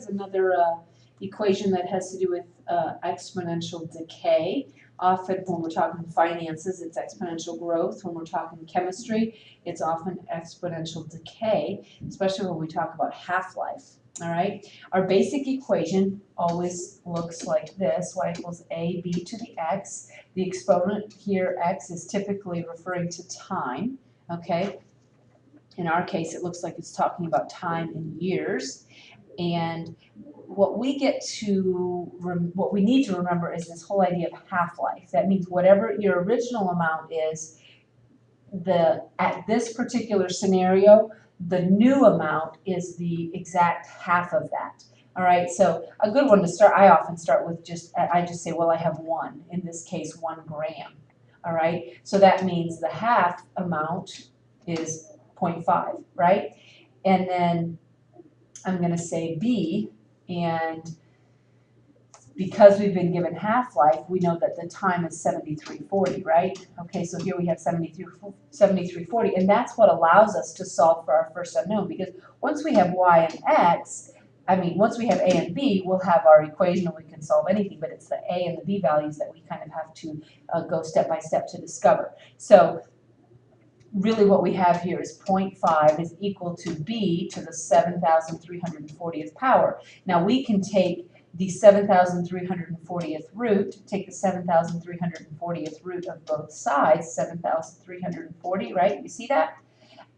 is another equation that has to do with exponential decay. Often when we're talking finances, it's exponential growth. When we're talking chemistry, it's often exponential decay, especially when we talk about half-life. All right, our basic equation always looks like this: y equals ab to the x. The exponent here, x, is typically referring to time, okay? In our case, it looks like it's talking about time in years. And what we need to remember is this whole idea of half-life. That means whatever your original amount is, at this particular scenario, the new amount is the exact half of that. All right, so a good one to start, I often start with I just say, well, I have one, in this case, 1 gram. All right, so that means the half amount is 0.5, right? And then I'm going to say B, and because we've been given half-life, we know that the time is 7340, right? Okay, so here we have 7340, and that's what allows us to solve for our first unknown, because once we have y and x, once we have a and b, we'll have our equation and we can solve anything, but it's the a and the b values that we kind of have to go step by step to discover. So really what we have here is 0.5 is equal to b to the 7,340th power. Now we can take the 7,340th root, take the 7,340th root of both sides, 7,340, right? You see that?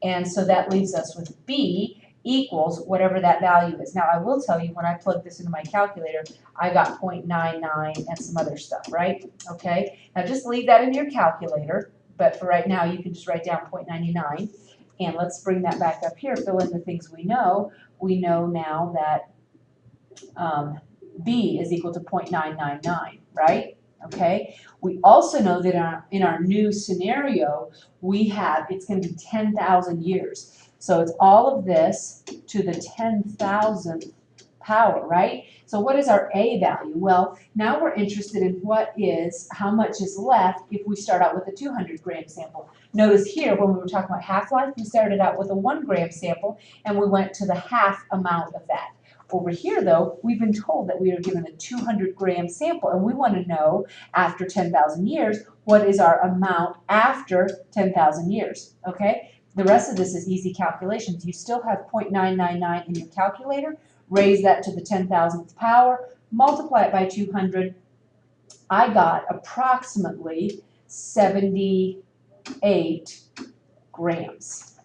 And so that leaves us with b equals whatever that value is. Now I will tell you, when I plugged this into my calculator, I got 0.99 and some other stuff, right? Okay, now just leave that in your calculator, but for right now you can just write down 0.99. And let's bring that back up here, fill in the things we know. We know now that B is equal to 0.999, right? Okay. We also know that in our new scenario, it's going to be 10,000 years. So it's all of this to the 10,000th power, right? So what is our A value? Well, now we're interested in how much is left if we start out with a 200 gram sample. Notice here, when we were talking about half-life, we started out with a 1 gram sample and we went to the half amount of that. Over here, though, we've been told that we are given a 200 gram sample, and we want to know, after 10,000 years, what is our amount after 10,000 years, okay? The rest of this is easy calculations. You still have 0.999 in your calculator. Raise that to the 10,000th power, multiply it by 200. I got approximately 78 grams.